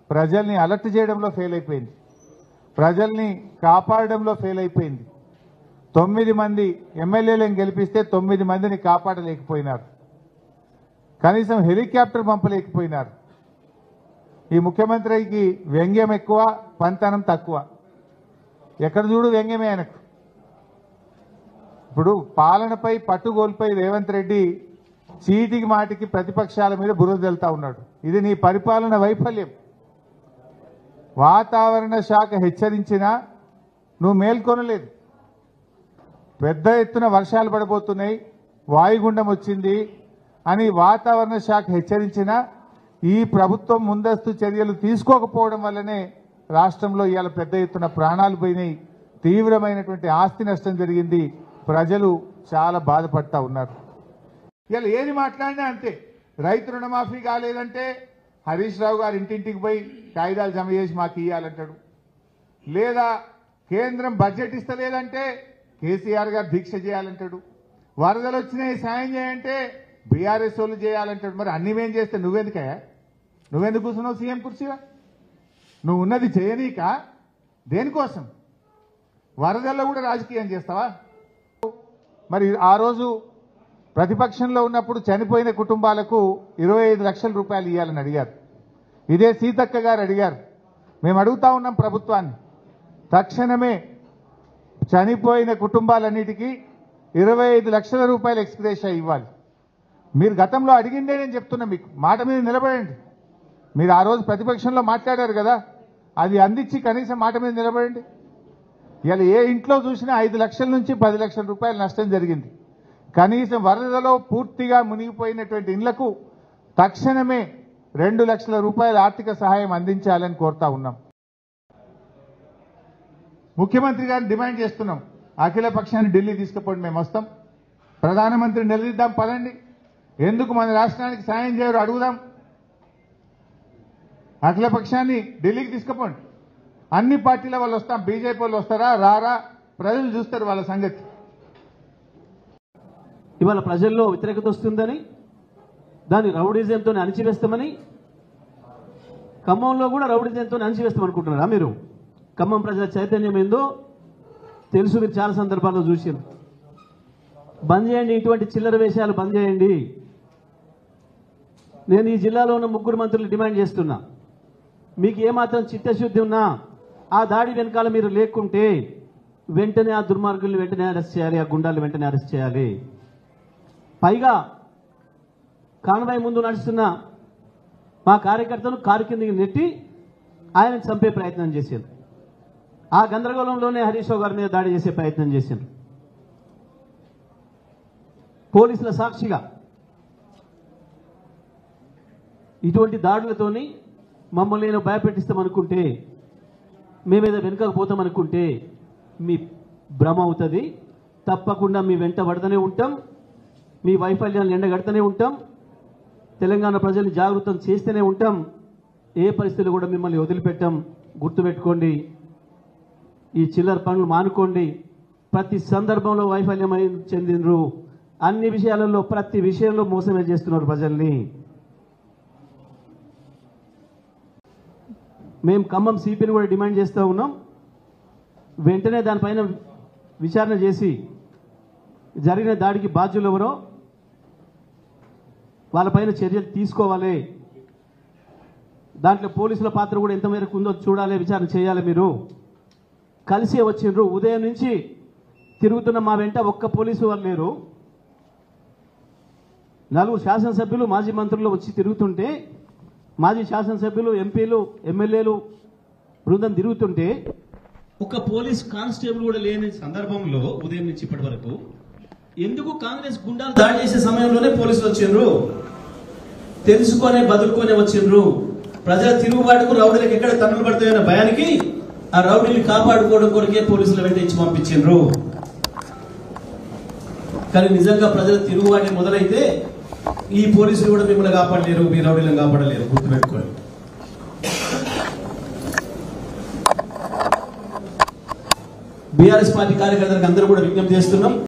ప్రజల్ని అలర్ట్ చేయడంలో ఫెయిల్ అయిపోయింది, ప్రజల్ని కాపాడడంలో ఫెయిల్ అయిపోయింది. 9 మంది ఎమ్మెల్యేలను గెలిపిస్తే 9 మందిని కాపాడలేకపోయినారు, కనీసం హెలికాప్టర్ పంపలేకపోయినారు. ఈ ముఖ్యమంత్రికి వ్యంగ్యం ఎక్కువ, పంతనం తక్కువ. ఎక్కడ చూడు వ్యంగ్యమే ఆయనకు. ఇప్పుడు పాలనపై పట్టుగోల్పై రేవంత్ రెడ్డి చీటికి మాటికి ప్రతిపక్షాల మీద బురద జల్లుతా ఉన్నాడు. ఇది నీ పరిపాలన వైఫల్యం. వాతావరణ శాఖ హెచ్చరించినా నువ్వు మేల్కొనలేదు. పెద్ద ఎత్తున వర్షాలు పడబోతున్నాయి, వాయుగుండం వచ్చింది అని వాతావరణ శాఖ హెచ్చరించినా ఈ ప్రభుత్వం ముందస్తు చర్యలు తీసుకోకపోవడం వల్లనే రాష్ట్రంలో ఇవాళ పెద్ద ఎత్తున ప్రాణాలు పోయినాయి, తీవ్రమైనటువంటి ఆస్తి నష్టం జరిగింది. ప్రజలు చాలా బాధపడతా ఉన్నారు. ఇవాళ ఏది మాట్లాడినా అంతే. రైతు రుణమాఫీ కాలేదంటే హరీష్ రావు గారు ఇంటింటికి పోయి కాగితాలు జమ చేసి మాకు ఇవ్వాలంటాడు. లేదా కేంద్రం బడ్జెట్ ఇస్తలేదంటే కేసీఆర్ గారు దీక్ష చేయాలంటాడు. వరదలు వచ్చినాయి సాయం చేయంటే బీఆర్ఎస్ వాళ్ళు చేయాలంటాడు. మరి అన్ని మేం చేస్తే నువ్వెందుకయ్యా? నువ్వెందుకు కూర్చున్నావు సీఎం కుర్చీగా? నువ్వు ఉన్నది చేయనీక దేనికోసం? వరదల్లో కూడా రాజకీయం చేస్తావా? మరి ఆ రోజు ప్రతిపక్షంలో ఉన్నప్పుడు చనిపోయిన కుటుంబాలకు 25 లక్షల రూపాయలు ఇవ్వాలని అడిగారు. ఇదే సీతక్క గారు అడిగారు. మేము అడుగుతా ఉన్నాం ప్రభుత్వాన్ని, తక్షణమే చనిపోయిన కుటుంబాలన్నిటికీ 25 లక్షల రూపాయలు ఎక్స్గ్రేషియా ఇవ్వాలి. మీరు గతంలో అడిగిందే నేను చెప్తున్నా, మీకు మాట మీద నిలబడండి. మీరు ఆ రోజు ప్రతిపక్షంలో మాట్లాడారు కదా, అది అందించి కనీసం మాట మీద నిలబడండి. ఇలా ఏ ఇంట్లో చూసినా 5 లక్షల నుంచి 10 లక్షల రూపాయల నష్టం జరిగింది. కనీసం వరదలో పూర్తిగా మునిగిపోయినటువంటి ఇళ్లకు తక్షణమే 2 లక్షల రూపాయల ఆర్థిక సహాయం అందించాలని కోరుతా ఉన్నాం. ముఖ్యమంత్రి గారిని డిమాండ్ చేస్తున్నాం, అఖిల పక్షాన్ని ఢిల్లీ తీసుకుపోండి, మేము వస్తాం. ప్రధానమంత్రిని నిలదీద్దాం, పదండి. ఎందుకు మన రాష్ట్రానికి సాయం చేయరు అడుగుదాం. అఖిల పక్షాన్ని ఢిల్లీకి తీసుకుపోండి. అన్ని పార్టీల వాళ్ళు వస్తాం. బీజేపీ వాళ్ళు వస్తారా రారా ప్రజలు చూస్తారు వాళ్ళ సంగతి. ఇవాళ ప్రజల్లో వ్యతిరేకత వస్తుందని, దాన్ని రౌడీజంతో అణిచివేస్తామని, ఖమ్మంలో కూడా రౌడీజంతో అణిచివేస్తామనుకుంటున్నారా మీరు? ఖమ్మం ప్రజల చైతన్యం ఏందో తెలుసు, మీరు చాలా సందర్భాల్లో చూసారు. బంద్ చేయండి, ఇటువంటి చిల్లర వేషాలు బంద్ చేయండి. నేను ఈ జిల్లాలో ఉన్న 3 మంత్రులు డిమాండ్ చేస్తున్నా, మీకు ఏమాత్రం చిత్తశుద్ధి ఉన్నా ఆ దాడి వెనకాల మీరు లేకుంటే వెంటనే ఆ దుర్మార్గుల్ని వెంటనే అరెస్ట్ చేయాలి, ఆ గుండాలు వెంటనే అరెస్ట్ చేయాలి. పైగా కాన్వాయ్ ముందు నడుస్తున్న మా కార్యకర్తను కారు కిందకి నెట్టి ఆయన చంపే ప్రయత్నం చేశారు. ఆ గందరగోళంలోనే హరీష్ రావు గారి మీద దాడి చేసే ప్రయత్నం చేశారు. పోలీసుల సాక్షిగా ఇటువంటి దాడులతోని మమ్మల్ని నేను భయపెట్టిస్తామనుకుంటే, మేమేదో వెనుకకు పోతామనుకుంటే మీ భ్రమ అవుతుంది. తప్పకుండా మీ వెంట పడుతూనే ఉంటాం, మీ వైఫల్యాలను ఎండగడుతూనే ఉంటాం, తెలంగాణ ప్రజల్ని జాగృతం చేస్తూనే ఉంటాం. ఏ పరిస్థితులు కూడా మిమ్మల్ని వదిలిపెట్టాం. గుర్తుపెట్టుకోండి, ఈ చిల్లర పనులు మానుకోండి. ప్రతి సందర్భంలో వైఫల్యం చెందినరు, అన్ని విషయాలలో ప్రతి విషయంలో మోసమే చేస్తున్నారు ప్రజల్ని. మేము ఖమ్మం సిపిని కూడా డిమాండ్ చేస్తూ ఉన్నాం, వెంటనే దానిపైన విచారణ చేసి జరిగిన దాడికి బాధ్యులు ఎవరో వాళ్ళపైన చర్యలు తీసుకోవాలి. దాంట్లో పోలీసుల పాత్ర కూడా ఎంత మేరకు ఉందో చూడాలి, విచారణ చేయాలి. మీరు కలిసే వచ్చిండ్రు, ఉదయం నుంచి తిరుగుతున్న మా వెంట ఒక్క పోలీసు వాళ్ళు లేరు. 4 శాసనసభ్యులు మాజీ మంత్రులు వచ్చి తిరుగుతుంటే, మాజీ శాసనసభ్యులు ఎంపీలు ఎమ్మెల్యేలు బృందం తిరుగుతుంటే ఒక పోలీస్ కానిస్టేబుల్ కూడా లేని సందర్భంలో ఉదయం నుంచి ఇప్పటి వరకు ఎందుకు కాంగ్రెస్ గుండాలు దాడి చేసే సమయంలోనే పోలీసులు వచ్చిండ్రు, తెలుసుకొనే బదులుకొనే వచ్చిండ్రు. ప్రజల తిరుగుబాటుకు రౌడీలకు ఎక్కడ తన్నులు పడతాయన్న భయానికి ఆ రౌడీని కాపాడుకోవడం కొరకే పోలీసులు వెంట ఇచ్చి పంపించిండ్రు. కానీ నిజంగా ప్రజల తిరుగుబాటు మొదలైతే ఈ పోలీసులు కూడా మిమ్మల్ని కాపాడలేరు, మీ రౌడీలను కాపాడలేరు, గుర్తుపెట్టుకోండి. బీఆర్ఎస్ పార్టీ కార్యకర్తలకు అందరూ కూడా విజ్ఞప్తి చేస్తున్నాం.